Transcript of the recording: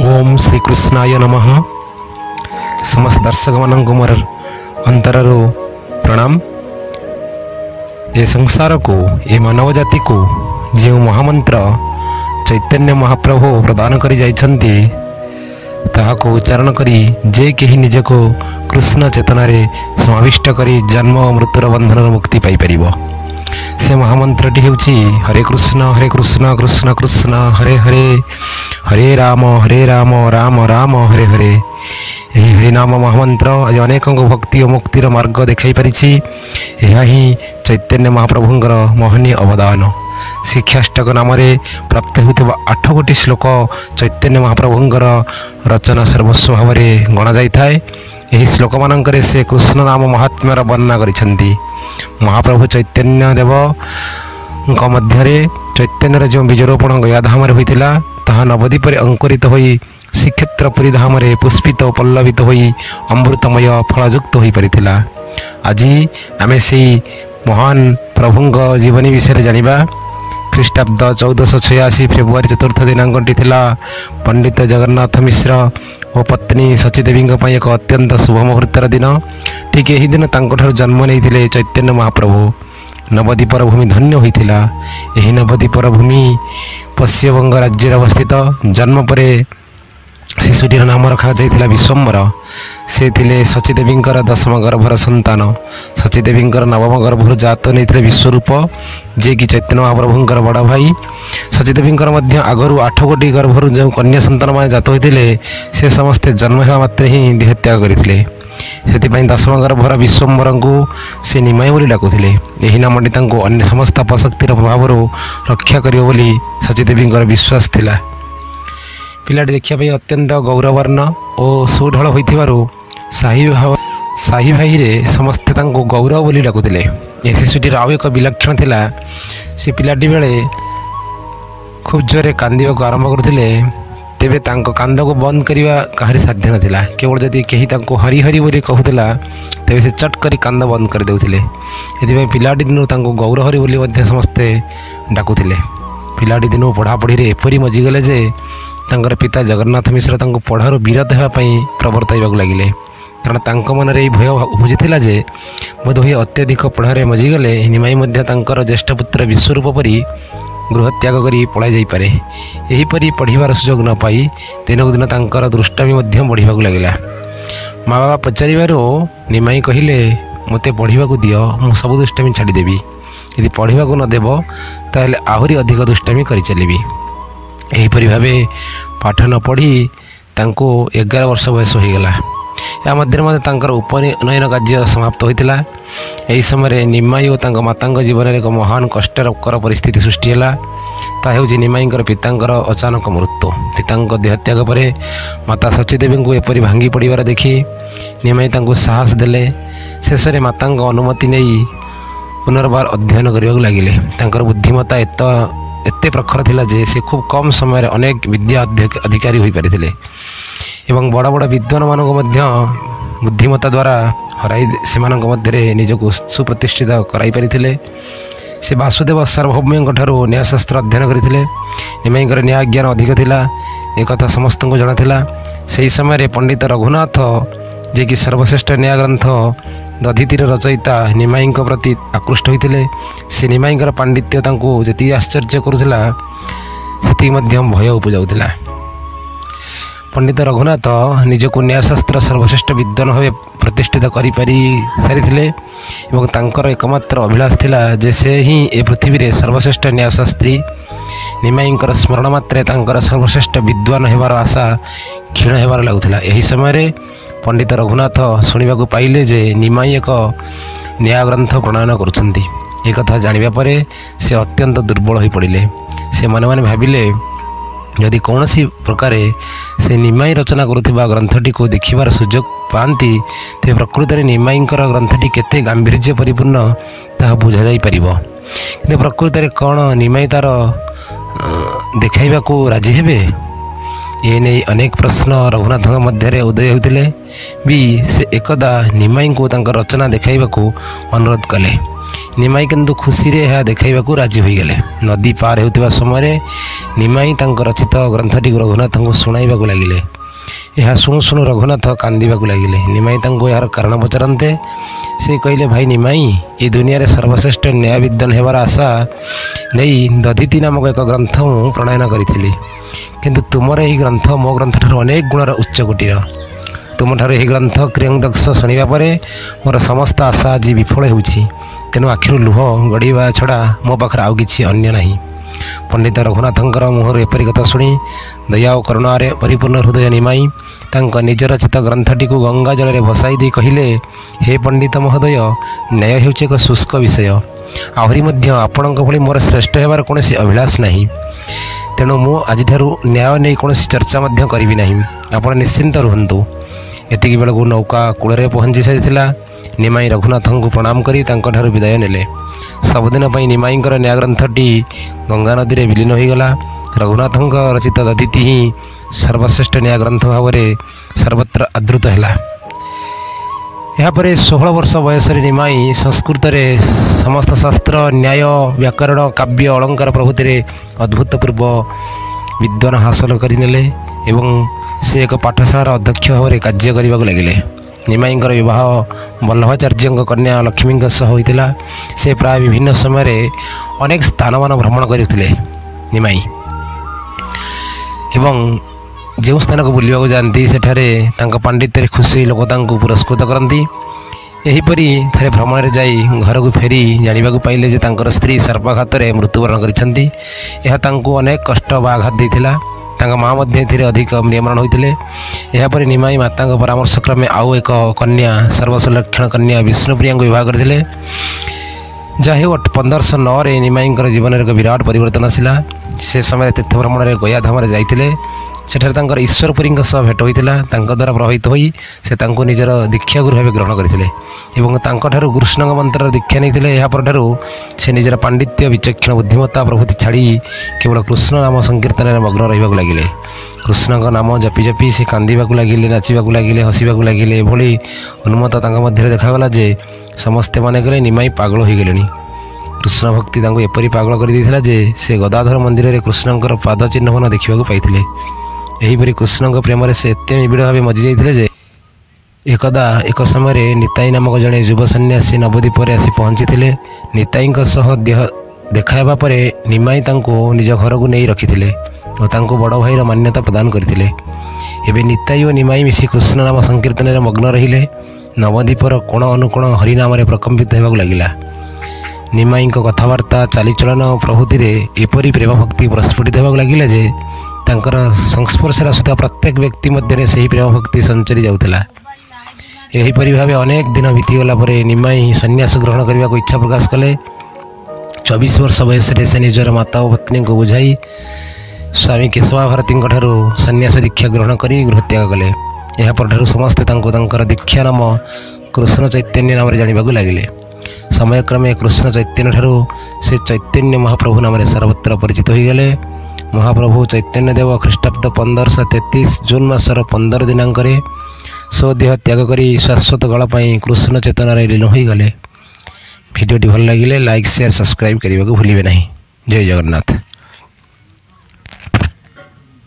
ओम श्री कृष्णाय नमः। समस्त दर्शक मान को मोर अंतरर प्रणाम। ये संसार को ये मानव जाति को जो महामंत्र चैतन्य महाप्रभु प्रदान करी जाइछन्ति ताहाको उच्चारण करी जे केही निज को कृष्ण चेतना रे समाविष्ट करी जन्म मृत्युर बंधन मुक्ति पाई परिबो। से महामंत्रटी हेउछि हरे कृष्ण कृष्ण कृष्ण हरे हरे, हरे राम राम राम हरे हरे। यही हरिनाम महामंत्र आज अनेक भक्ति और मुक्तिर मार्ग देखाई पारिछि। यह ही चैतन्य महाप्रभुंकर महनीय अवदान। शिक्षाष्टक नाम प्राप्त होता 8 गोटी श्लोक चैतन्य महाप्रभुंकर रचना सर्वस्व भाव में गणा जाए। यही श्लोक मानक से कृष्ण नाम महात्म्यर वर्णना करिसेंती। महाप्रभु चैतन्य देव मध्य चैतन्यर जो बीजरोपण गयाधाम होता ताहा नवद्वीप अंकुरित होई श्रीक्षेत्र पुरी धाम पुष्पित और पल्लवित होई अमृतमय फलयुक्त हो पारिथिला। आज आमे से महान प्रभुंक जीवनी विषय जानिबा। ख्रीष्टाब्द 1486 फेब्रुआरी 4 दिनांकटी थिला पंडित जगन्नाथ मिश्र और पत्नी सचीदेवी एक अत्यंत शुभ मुहूर्तर दिन। ठीक यही दिन तांकोठार जन्म नहीं चैतन्य महाप्रभु। नवद्वीपर भूमि धन्य होइथिला। यही नवद्वीपर भूमि पश्चिमबंग राज्य अवस्थित। जन्म पर शिशुटीर नाम रखा जाइथिला विश्वम्बर। से थिले सचीदेवींकर 10म गर्भर संतान। सचीदेवींकर 9म गर्भर जात नहीं विश्वरूप जे कि चैतन्य महाप्रभुंकर बड़ भाई। सचीदेवींकर मध्य आगरू 8 गोटी गर्भर जो कन्या संतान मान जात होते से समस्ते जन्म होगा मात्र ही देहत्याग करते। से 10म गर्भर विश्वम्बर को से निमाय बोली डाकुले। यही नामटी अन्य समस्त अपशक्तिर प्रभाव रक्षा करियो बोली सचीदेवींकर विश्वास थिला। पिलाटी देखिए अत्यंत गौरवर्ण और सुढल होइथिबारु साही भाई रे समस्ते तांको गौरव बोली डाकुले। ए शिशुटीर आउ एक विलक्षण थिला। से पिलाटी बेले खूब जोरे कांदिबा को आरंभ करथिले। तेबे तांको कांद को बंद करिवा काहरी साध्य नथिला। केवल जदि केही तांको हरि हरि बोली कहूला तेबे से चट करी कांद बंद कर देउथिले। एथिबे पिलाटी दिनु तांको गौर हरि बोली मध्ये समस्ते डाकुथिले। पिलाटी दिनु पढ़ापढ़ी रे एपरी मजिगले जे तांकर पिता जगन्नाथ मिश्र तांको पढ़ारू विरत होगापी प्रवर्ताइबाक लगिले। कारण तांको मन रे भय उपजिथिला जे बोधहुए अत्यधिक पढ़ारे मजिगले निमाई मध्य तांकर ज्येष्ठ पुत्र विश्वरूप परी गृहत्याग करी पलाई जाई पारे। एहीपरि पढ़िबार सुजोग न पाई दिनकु दिन तांकर दुष्टामी मध्य बढ़िबाक लगिला। माँ बाबा पचारिबारो निमाई कहिले मते पढ़िबाकु दियो, मु सब दुष्टामी छाड़ी देबी। यदि पढ़िबाकु न देबो ताहेले आहुरी अधिक दुष्टामी करि चलिबी। एहीपरि भावे पाठ न पढ़ी तांको 11 वर्ष बयस होईगला। या मध्य तांकर उपनयन कार्य समाप्त होइतिला। एही समय निमाई और तांको मातांक जीवन में एक महान कष्टकर परिस्थिति सृष्टि है। ता हेउछि निमाईंकर पितांकर अचानक मृत्यु। पितांक देहत्याग पर माता सचीदेवी को एपरी भांगी पड़िबार देखि निमाई तांको साहस देले। शेष में मातांक अनुमति नहीं पुनर्बार अध्ययन करने लगिले। तांकर बुद्धिमत्ता एते प्रखर थिला जे से खूब कम समय अनेक विद्या अधिकारी हो पारिथिले एवं बड़ बड़ विद्वान मानक मध्य बुद्धिमत्ता द्वारा हराई से मध्य निजको सुप्रतिष्ठित कराई पारिथिले। से वासुदेव सार्वभौम ठारू न्यायशास्त्र अध्ययन करथिले। निमाईंकर न्याय ज्ञान अधिक थिला एक कथा समस्त को जଣା थिला। सेही समय पंडित रघुनाथ जे कि सर्वश्रेष्ठ न्याय ग्रंथ दधितिर रचयिता निमाईंक प्रति आकृष्ट होइथिले। से निमाईंकर पांडित्य तांको जति आश्चर्य करुथिला सेति मध्य भय उपजाउथिला। पंडित रघुनाथ निजको न्यायशास्त्र सर्वश्रेष्ठ विद्वान भाव प्रतिष्ठित करि पारि सारिथिले एवं तांकर एकमात्र अभिलाष थिला जे से ही ए पृथ्वी रे सर्वश्रेष्ठ न्यायशास्त्री। निमाईंकर स्मरण मात्रे तांकर सर्वश्रेष्ठ विद्वान हेबार आशा क्षीण हेबार लागुथिला। एही समय पंडित रघुनाथ शुणा पाइले जे निमाई एक न्याय ग्रंथ प्रणयन करुछंती। एक कथा जानिबा परे से अत्यंत दुर्बल हो पड़े। से मन मन भाविले यदि कौन सी प्रकार से निमाई रचना करुथिबा ग्रंथटी को देखिबार सुजोग पाती ते प्रकृत में निमाईंकर ग्रंथटी केते गांभीर्य परिपूर्ण ताहा बुझा जाई परिबो। किंतु प्रकृत में कौन निमाई तार देखाइबा को राजी हेबे ये नहीं अनेक प्रश्न रघुनाथ मध्य उदय होते भी से एकदा निमाई को रचना देखाइबा को अनुरोध कले। निमाई किंतु खुशी रे यह देखाइबाकू राजी होईगले। नदी पार हेउतिबा समय निमाई तांकर रचित ग्रंथटी रघुनाथ को शुणाइबाकू लागिले। यह शुणु शुणु रघुनाथ कांदिबाकू लागिले। निमाई तांको यार कारण पचारते से कहले, भाई निमाई, ये दुनिया रे सर्वश्रेष्ठ न्याय विद्वान हेबार आशा नहीं दधिति नामक एक ग्रंथ मु प्रणयन करी, किंतु तुमर यही ग्रंथ मो ग्रंथ ठार अनेक गुणर उच्च कोटीर। तुम ठार यही ग्रंथ क्रियंदक्ष शुणा पर मोर समस्त आशा आज विफल होउछि। तेणु आखिर लुह गड़वा छड़ा मो पाखे आउ कि अन्य नहीं। पंडित रघुनाथंकर मुहर एपरी कथा शुणी दया और करुणार परिपूर्ण हृदय निमाई तांक निज रचित ग्रंथटी को गंगा जल में भसाई दे कहले, हे पंडित महोदय, न्याय हेउछि एक शुष्क विषय। आहरी मध्य आपणक भली मोर श्रेष्ठ हेबार कौनसी अभिलाष नहीं। तेणु मु आज न्याय नहीं कौन चर्चा मध्य करी ना। आपण निश्चिंत रुहतु। एतिक बेलू नौका कूल पहुँची सारी निमाई रघुनाथ को प्रणाम करी तांको विदाय नेले। सबुदिन निमाई न्याय ग्रंथटी गंगा नदी में विलीन होगला। रघुनाथ रचित दधिति ही सर्वश्रेष्ठ न्याय ग्रंथ भाव में सर्वत्र आदृत है। यापर 16 वर्ष बयस निमाई संस्कृत रे समस्त शास्त्र, न्याय, व्याकरण, काव्य, अलंकार प्रभृति रे अद्भुतपूर्व विद्वान हासिल करनेले एवं से एक पाठशालार अध्यक्ष भाव में कार्य करने लगिले। निमाई विवाह वल्लभाचार्य कन्या लक्ष्मी सह होता। से प्राय विभिन्न समय अनेक स्थान मान भ्रमण करते निमाई एवं जो स्थान को बुलवाक जाती सेठारे पांडित्य खुशी लोक पुरस्कृत करती। यहीपरि थे भ्रमण में जाई घर को फेरी जानवाक पाइले जे तांकर स्त्री सर्पाघात मृत्युवरण करछंती। यह तांको अनेक कष्ट व आघात देथिला। तांका माँ मध्य अधिक नियमरण होते। यापर निमाई माता परामर्श क्रमे आउ एक कन्या सर्वसुलक्षण कन्या विष्णुप्रिया विवाह करते। जहाँ 1509 निमाई जीवन एक विराट परिवर्तन आसला। से समय तीर्थ भ्रमण में गयाधाम जाते। सेठारे तांकर ईश्वरपुरी सह भेट होता। द्वारा प्रभावित हो से निजर दीक्षा गुरु भाव ग्रहण करते एवं कृष्ण मंत्र दीक्षा नहीं। यापर से निजर पांडित्य, विचक्षण, बुद्धिमत्ता प्रभृति छाड़ी केवल कृष्ण नाम संकीर्तन में मग्न रहा लगिले। कृष्ण नाम जपि जपि से कांदीबाकू लगिले, नाचिबाकू लगिले, हसिबाकू लगिले। एभली उन्मत्त मध्य देखागला जे समस्ते माने कहले निमाई पागल हो गले। कृष्ण भक्ति एपरी पागल कर देथिला जे से गदाधर मंदिर में कृष्णंकर पाद चिन्ह मान देखा पाइथिले। एहीपरि कृष्ण प्रेम से एत निबिड़ भाव मजी जाते जे एकदा एक समय निताई नामक जड़े युव सन्यासी नवद्वीप आसी पहुँची थे। निताई सह देह देखावा पर निमाई निज घर को नहीं रखिते और बड़ भाईर मान्यता प्रदान करते। एवं निताई और निमाई मिसी कृष्ण नाम संकीर्तन में मग्न रहिले। नवद्वीपर कोण अनुकोण हरिनाम प्रकम्पित होगा लगिला। निमाई कथबार्ता, चालीचलन प्रभृति एपरी प्रेम भक्ति प्रस्फुटित होगा लगिला जे तांकर संस्पर्श आसुता प्रत्येक व्यक्ति मध्य से प्रेम भक्ति संचरी जाउथला। एहीपरि भाव अनेक दिन बीतीगला निमाई सन्यास ग्रहण करने को इच्छा प्रकाश कले। 24 वर्ष बयस से निजर माता और पत्नी को बुझाई स्वामी केशवा भारती सन्यास दीक्षा ग्रहण कर गृहत्याग कले। यापर समस्ते दीक्षा नाम कृष्ण चैतन्य नाम जानवाक लगिले। समयक्रमे कृष्ण चैतन्य ठारू से चैतन्य महाप्रभु नाम सर्वत्र परिचित होगले। महाप्रभु चैतन्य देव ख्रीष्टाब्द 1533 जून मासर 15 दिनांक स्वदेह त्याग करी शाश्वत गलापाई कृष्ण चेतन लीन हो गले। भिडियोटी भल लगे लाइक, शेयर, सब्सक्राइब करने को भूलिए नहीं। जय जगन्नाथ।